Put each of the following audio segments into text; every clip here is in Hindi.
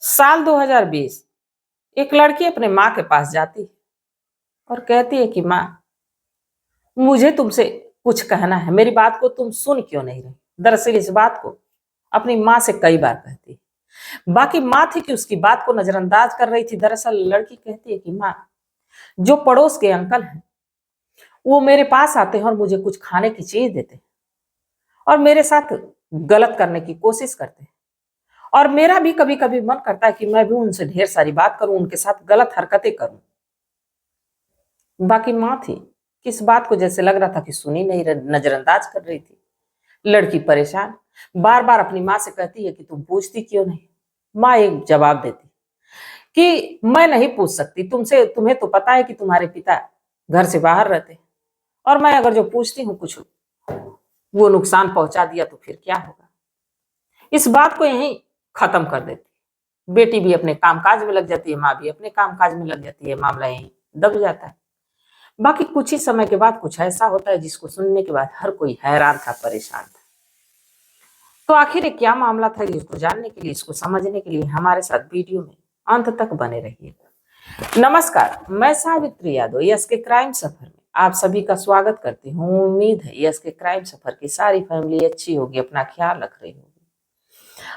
साल 2020 एक लड़की अपने माँ के पास जाती है और कहती है कि माँ, मुझे तुमसे कुछ कहना है, मेरी बात को तुम सुन क्यों नहीं रही। दरअसल इस बात को अपनी माँ से कई बार कहती है। बाकी माँ थी कि उसकी बात को नजरअंदाज कर रही थी। दरअसल लड़की कहती है कि माँ, जो पड़ोस के अंकल हैं वो मेरे पास आते हैं और मुझे कुछ खाने की चीज देते हैं और मेरे साथ गलत करने की कोशिश करते हैं। और मेरा भी कभी कभी मन करता है कि मैं भी उनसे ढेर सारी बात करूं, उनके साथ गलत हरकतें करूं। बाकी माँ थी कि इस बात को जैसे लग रहा था कि सुनी नहीं, नजरअंदाज कर रही थी। लड़की परेशान बार बार अपनी माँ से कहती है कि तुम पूछती क्यों नहीं। माँ एक जवाब देती कि मैं नहीं पूछ सकती तुमसे, तुम्हें तो पता है कि तुम्हारे पिता घर से बाहर रहते हैं और मैं अगर जो पूछती हूँ कुछ वो नुकसान पहुंचा दिया तो फिर क्या होगा। इस बात को यहीं खत्म कर देती। बेटी भी अपने कामकाज में लग जाती है, माँ भी अपने कामकाज में लग जाती है, मामला यहीं दब जाता है। बाकी कुछ ही समय के बाद कुछ ऐसा होता है जिसको सुनने के बाद हर कोई हैरान था, परेशान था। तो आखिर ये क्या मामला था, इसको जानने के लिए, इसको समझने के लिए हमारे साथ वीडियो में अंत तक बने रहिएगा। नमस्कार, मैं सावित्री यादव यस के क्राइम सफर में आप सभी का स्वागत करती हूँ। उम्मीद है यस के क्राइम सफर की सारी फैमिली अच्छी होगी, अपना ख्याल रख रही होगी।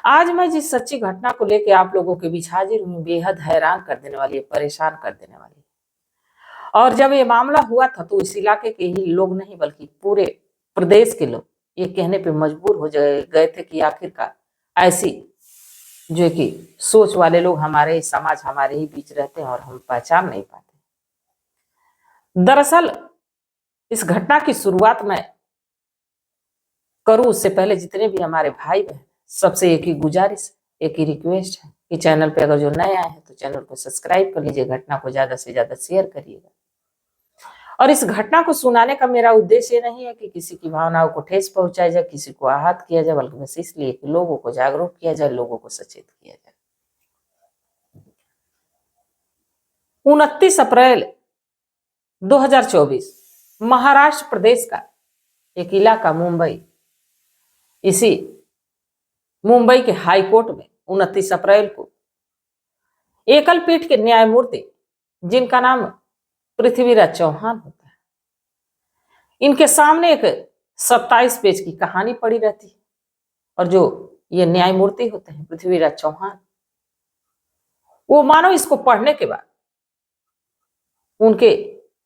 आज मैं जिस सच्ची घटना को लेकर आप लोगों के बीच हाजिर हूँ, बेहद हैरान कर देने वाली है, परेशान कर देने वाली है। और जब ये मामला हुआ था तो इस इलाके के ही लोग नहीं बल्कि पूरे प्रदेश के लोग ये कहने पे मजबूर हो गए थे कि आखिरकार ऐसी जो कि सोच वाले लोग हमारे समाज, हमारे ही बीच रहते हैं और हम पहचान नहीं पाते। दरअसल इस घटना की शुरुआत मैं करूं उससे पहले जितने भी हमारे भाई बहन, सबसे एक ही गुजारिश, एक ही रिक्वेस्ट है कि चैनल पे अगर जो नए आए हैं तो चैनल को सब्सक्राइब कर लीजिए, घटना को ज्यादा से ज्यादा शेयर करिएगा। और इस घटना को सुनाने का मेरा उद्देश्य ये नहीं है कि किसी की भावनाओं को ठेस पहुंचाया जाए, किसी को आहत किया जाए, बल्कि बस इसलिए कि लोगों को जागरूक किया जाए, लोगों को सचेत किया जाए। 29 अप्रैल 2024 महाराष्ट्र प्रदेश का एक इलाका मुंबई, इसी मुंबई के हाई कोर्ट में 29 अप्रैल को एकल पीठ के न्यायमूर्ति, जिनका नाम पृथ्वीराज चौहान होता है, इनके सामने एक 27 पेज की कहानी पड़ी रहती है। और जो ये न्यायमूर्ति होते हैं पृथ्वीराज चौहान, वो मानो इसको पढ़ने के बाद उनके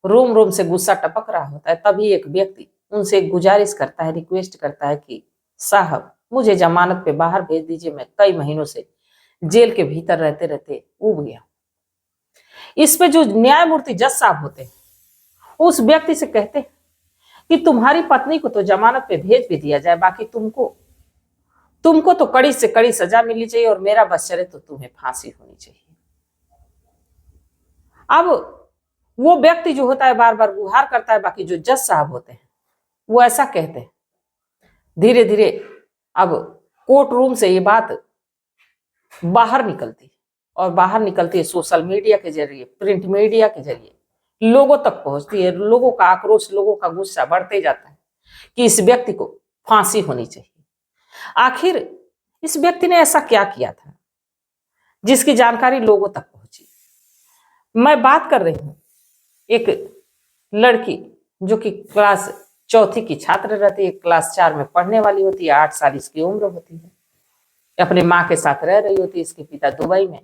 रोम रोम से गुस्सा टपक रहा होता है। तभी एक व्यक्ति उनसे गुजारिश करता है, रिक्वेस्ट करता है कि साहब मुझे जमानत पे बाहर भेज दीजिए, मैं कई महीनों से जेल के भीतर रहते रहते उब गया। इस पे जो न्यायमूर्ति जज साहब होते हैं उस व्यक्ति से कहते हैं कि तुम्हारी पत्नी को तो जमानत पे भेज भी दिया जाए, बाकी तुमको तुमको तो कड़ी से कड़ी सजा मिलनी चाहिए और मेरा बस चले तो तुम्हें फांसी होनी चाहिए। अब वो व्यक्ति जो होता है बार बार गुहार करता है, बाकी जो जज साहब होते हैं वो ऐसा कहते हैं। धीरे धीरे अब कोर्ट रूम से ये बात बाहर निकलती और बाहर निकलती है सोशल मीडिया के जरिए, प्रिंट मीडिया के जरिए लोगों तक पहुंचती है। लोगों का आक्रोश, लोगों का गुस्सा बढ़ते जाता है कि इस व्यक्ति को फांसी होनी चाहिए। आखिर इस व्यक्ति ने ऐसा क्या किया था जिसकी जानकारी लोगों तक पहुंची। मैं बात कर रही हूं एक लड़की जो कि क्लास चौथी की छात्र रहती है, क्लास 4 में पढ़ने वाली होती है, 8 साल इसकी उम्र होती है, अपने माँ के साथ रह रही होती है। इसके पिता दुबई में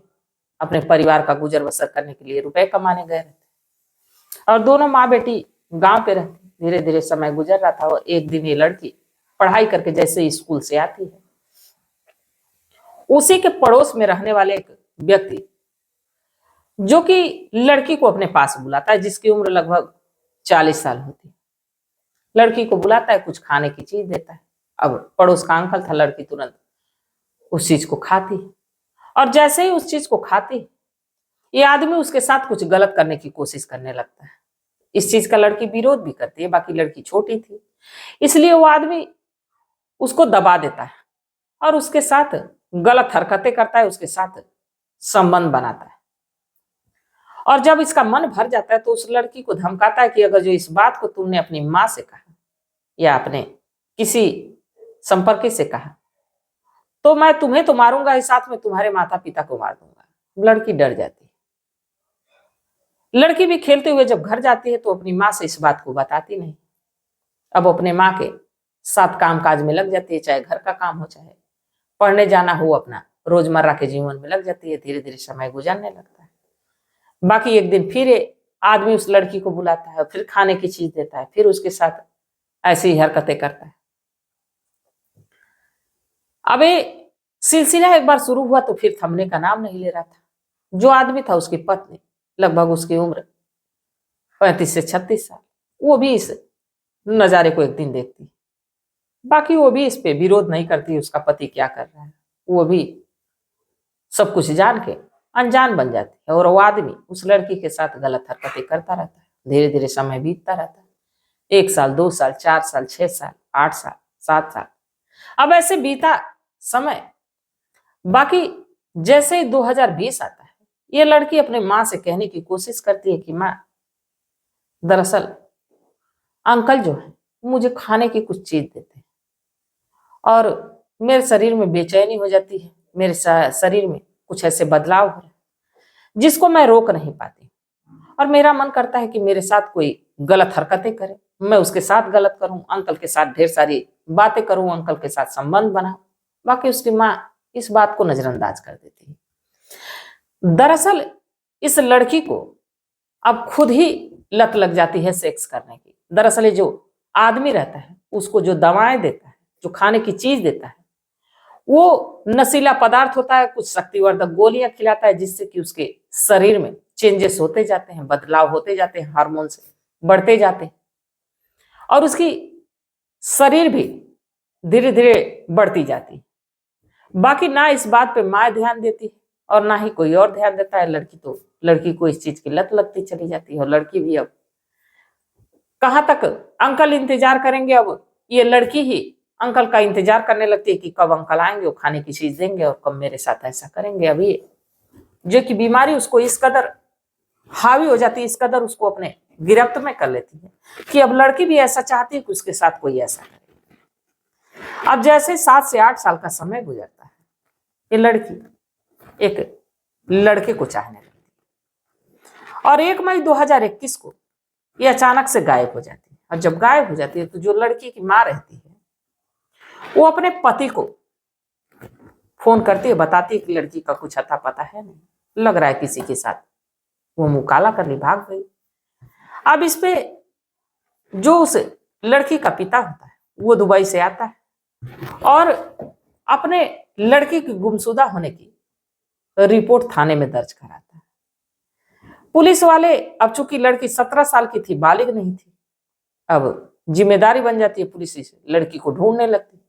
अपने परिवार का गुजर बसर करने के लिए रुपए कमाने गए रहते और दोनों माँ बेटी गांव पे रहती। धीरे धीरे समय गुजर रहा था और एक दिन ये लड़की पढ़ाई करके जैसे स्कूल से आती है, उसी के पड़ोस में रहने वाले एक व्यक्ति जो कि लड़की को अपने पास बुलाता है, जिसकी उम्र लगभग 40 साल होती है, लड़की को बुलाता है, कुछ खाने की चीज देता है। अब पड़ोस का अंकल था, लड़की तुरंत उस चीज को खाती और जैसे ही उस चीज को खाती ये आदमी उसके साथ कुछ गलत करने की कोशिश करने लगता है। इस चीज का लड़की विरोध भी करती है, बाकी लड़की छोटी थी इसलिए वो आदमी उसको दबा देता है और उसके साथ गलत हरकतें करता है, उसके साथ संबंध बनाता है। और जब इसका मन भर जाता है तो उस लड़की को धमकाता है कि अगर जो इस बात को तुमने अपनी माँ से कहा या अपने किसी संपर्क से कहा तो मैं तुम्हें तो मारूंगा ही, साथ में तुम्हारे माता पिता को मार दूंगा। लड़की डर जाती है। लड़की भी खेलते हुए जब घर जाती है तो अपनी माँ से इस बात को बताती नहीं। अब अपने माँ के साथ काम काज में लग जाती है, चाहे घर का काम हो चाहे पढ़ने जाना हो, अपना रोजमर्रा के जीवन में लग जाती है। धीरे धीरे समय गुजरने लगता है। बाकी एक दिन फिर आदमी उस लड़की को बुलाता है, फिर खाने की चीज देता है, फिर उसके साथ ऐसी ही हरकतें करता है। अब ये सिलसिला एक बार शुरू हुआ तो फिर थमने का नाम नहीं ले रहा था। जो आदमी था उसकी पत्नी, लगभग उसकी उम्र 35 से 36 साल, वो भी इस नजारे को एक दिन देखती। बाकी वो भी इस पे विरोध नहीं करती उसका पति क्या कर रहा है। वो भी सब कुछ जान के अनजान बन जाती है और वो आदमी उस लड़की के साथ गलत हरकतें करता रहता है। धीरे धीरे समय बीतता रहता है। 1 साल, 2 साल, 4 साल, 6 साल, 8 साल, 7 साल, अब ऐसे बीता समय। बाकी जैसे ही 2020 आता है, ये लड़की अपने माँ से कहने की कोशिश करती है कि माँ, दरअसल अंकल जो है मुझे खाने की कुछ चीज देते हैं और मेरे शरीर में बेचैनी हो जाती है। मेरे शरीर में कुछ ऐसे बदलाव हो रहे हैं जिसको मैं रोक नहीं पाती, और मेरा मन करता है कि मेरे साथ कोई गलत हरकतें करे, मैं उसके साथ गलत करूं, अंकल के साथ ढेर सारी बातें करूं, अंकल के साथ संबंध बनाऊं। बाकी उसकी माँ इस बात को नजरअंदाज कर देती है। दरअसल इस लड़की को अब खुद ही लत लग जाती है सेक्स करने की। दरअसल ये जो आदमी रहता है उसको जो दवाएं देता है, जो खाने की चीज देता है, वो नशीला पदार्थ होता है, कुछ शक्तिवर्धक गोलियां खिलाता है जिससे कि उसके शरीर में चेंजेस होते जाते हैं, बदलाव होते जाते हैं, हार्मोन से बढ़ते जाते हैं और उसकी शरीर भी धीरे धीरे बढ़ती जाती है। बाकी ना इस बात पे माँ ध्यान देती है और ना ही कोई और ध्यान देता है। लड़की को इस चीज की लत लगती चली जाती है और लड़की भी अब कहां तक अंकल इंतजार करेंगे, अब ये लड़की ही अंकल का इंतजार करने लगती है कि कब अंकल आएंगे, वो खाने की चीज देंगे और कब मेरे साथ ऐसा करेंगे। अभी जो कि बीमारी उसको इस कदर हावी हो जाती है, इस कदर उसको अपने गिरफ्त में कर लेती है कि अब लड़की भी ऐसा चाहती है कि उसके साथ कोई ऐसा करे। अब जैसे 7 से 8 साल का समय गुजरता है, ये लड़की एक लड़के को चाहने लगती है और 1 मई 2021 को ये अचानक से गायब हो जाती है। और जब गायब हो जाती है तो जो लड़की की माँ रहती है वो अपने पति को फोन करती है, बताती है कि लड़की का कुछ अता पता है नहीं, लग रहा है किसी के साथ वो मुंह काला करके भाग गई। अब इस पे जो उस लड़की का पिता होता है वो दुबई से आता है और अपने लड़की की गुमशुदा होने की रिपोर्ट थाने में दर्ज कराता है। पुलिस वाले, अब चूंकि लड़की 17 साल की थी, बालिग नहीं थी, अब जिम्मेदारी बन जाती है पुलिस इस लड़की को ढूंढने लगती है।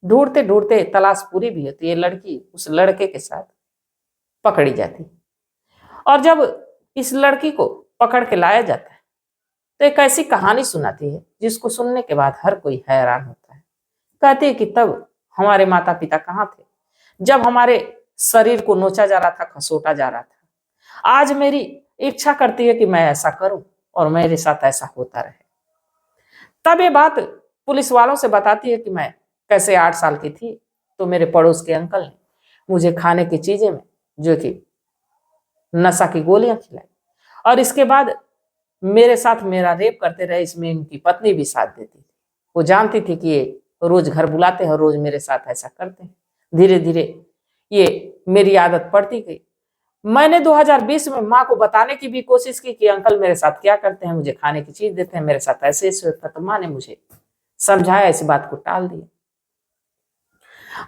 ढूंढते ढूंढते तलाश पूरी भी होती है, लड़की उस लड़के के साथ पकड़ी जाती है। और जब इस लड़की को पकड़ के लाया जाता है तो एक ऐसी कहानी सुनाती है जिसको सुनने के बाद हर कोई हैरान होता है। कहती है कि तब हमारे माता पिता कहाँ थे जब हमारे शरीर को नोचा जा रहा था, खसोटा जा रहा था। आज मेरी इच्छा करती है कि मैं ऐसा करूं और मेरे साथ ऐसा होता रहे। तब ये बात पुलिस वालों से बताती है कि मैं कैसे 8 साल की थी तो मेरे पड़ोस के अंकल ने मुझे खाने की चीजें में जो कि नशा की गोलियां खिलाई और इसके बाद मेरे साथ मेरा रेप करते रहे। इसमें इनकी पत्नी भी साथ देती थी। वो जानती थी कि ये रोज घर बुलाते हैं और रोज मेरे साथ ऐसा करते हैं। धीरे धीरे ये मेरी आदत पड़ती गई। मैंने 2020 में माँ को बताने की भी कोशिश की कि अंकल मेरे साथ क्या करते हैं, मुझे खाने की चीज देते हैं, मेरे साथ ऐसे ऐसे होता। तो माँ ने मुझे समझाया, इस बात को टाल दिया।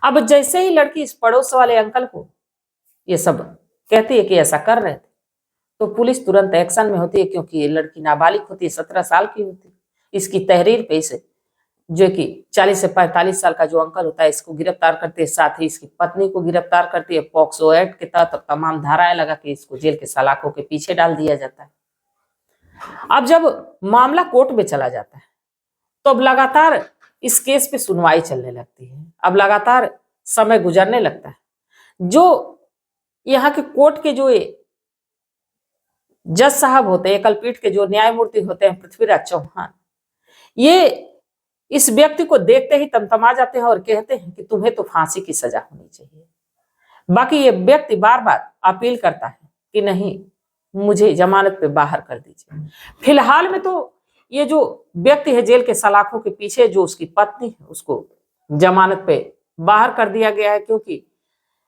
अब जैसे ही लड़की इस पड़ोस वाले अंकल को ये सब कहती है कि ऐसा कर रहे थे तो पुलिस तुरंत एक्शन में होती है, क्योंकि ये लड़की नाबालिग होती है, 17 साल की होती है। इसकी तहरीर पे इसे जो कि 40 से 45 साल का जो अंकल होता है इसको गिरफ्तार करती है, साथ ही इसकी पत्नी को गिरफ्तार करती है। पॉक्सो एक्ट के तहत तमाम धाराएं लगा के इसको जेल के सलाखों के पीछे डाल दिया जाता है। अब जब मामला कोर्ट में चला जाता है तो अब लगातार इस केस पे सुनवाई चलने लगती है। अब लगातार समय गुजरने लगता है। जो यहाँ के कोर्ट के जो जज साहब होते हैं, एकल पीठ के जो न्यायमूर्ति होते हैं पृथ्वीराज चौहान, ये इस व्यक्ति को देखते ही तमतमा जाते हैं और कहते हैं कि तुम्हें तो फांसी की सजा होनी चाहिए। बाकी ये व्यक्ति बार बार अपील करता है कि नहीं, मुझे जमानत पे बाहर कर दीजिए। फिलहाल में तो ये जो व्यक्ति है जेल के सलाखों के पीछे, जो उसकी पत्नी है, उसको जमानत पे बाहर कर दिया गया है, क्योंकि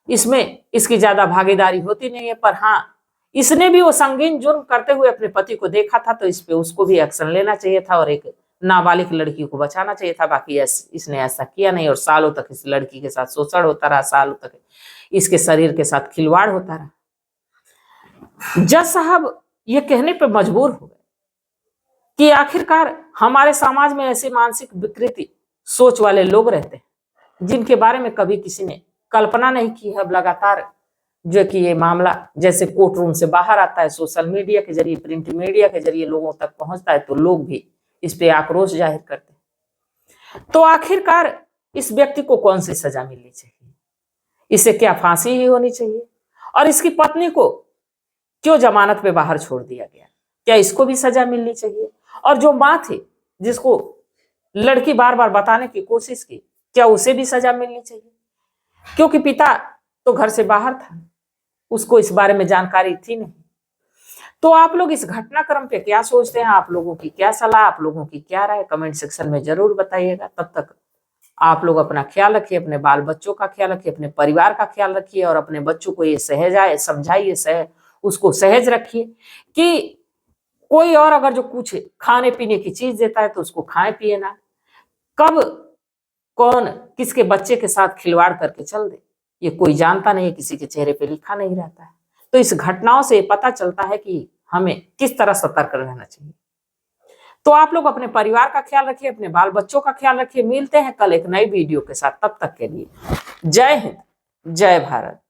इसमें इसकी ज्यादा भागीदारी होती नहीं है। पर हाँ, इसने भी वो संगीन जुर्म करते हुए अपने पति को देखा था, तो इस पे उसको भी एक्शन लेना चाहिए था और एक नाबालिग लड़की को बचाना चाहिए था। बाकी इसने ऐसा किया नहीं और सालों तक इस लड़की के साथ शोषण होता रहा, सालों तक इसके शरीर के साथ खिलवाड़ होता रहा। जज साहब ये कहने पर मजबूर हो गए कि आखिरकार हमारे समाज में ऐसे मानसिक विकृति सोच वाले लोग रहते हैं जिनके बारे में कभी किसी ने कल्पना नहीं की है। अब लगातार जो कि ये मामला जैसे कोर्ट रूम से बाहर आता है, सोशल मीडिया के जरिए, प्रिंट मीडिया के जरिए लोगों तक पहुंचता है, तो लोग भी इस पे आक्रोश जाहिर करते हैं। तो आखिरकार इस व्यक्ति को कौन सी सजा मिलनी चाहिए? इसे क्या फांसी ही होनी चाहिए? और इसकी पत्नी को क्यों जमानत पे बाहर छोड़ दिया गया? क्या इसको भी सजा मिलनी चाहिए? और जो माँ थी जिसको लड़की बार बार बताने की कोशिश की, क्या उसे भी सजा मिलनी चाहिए? क्योंकि पिता तो घर से बाहर था, उसको इस बारे में जानकारी थी नहीं। तो आप लोग इस घटनाक्रम पे क्या सोचते हैं? आप लोगों की क्या सलाह, आप लोगों की क्या राय, कमेंट सेक्शन में जरूर बताइएगा। तब तक आप लोग अपना ख्याल रखिए, अपने बाल बच्चों का ख्याल रखिए, अपने परिवार का ख्याल रखिए और अपने बच्चों को ये समझाइए, उसको सहज रखिए कि कोई और अगर जो कुछ खाने पीने की चीज देता है तो उसको खाए पिए ना। कब कौन किसके बच्चे के साथ खिलवाड़ करके चल दे, ये कोई जानता नहीं है, किसी के चेहरे पे लिखा नहीं रहता है। तो इस घटनाओं से पता चलता है कि हमें किस तरह सतर्क रहना चाहिए। तो आप लोग अपने परिवार का ख्याल रखिए, अपने बाल बच्चों का ख्याल रखिए। मिलते हैं कल एक नई वीडियो के साथ, तब तक के लिए जय हिंद, जय भारत।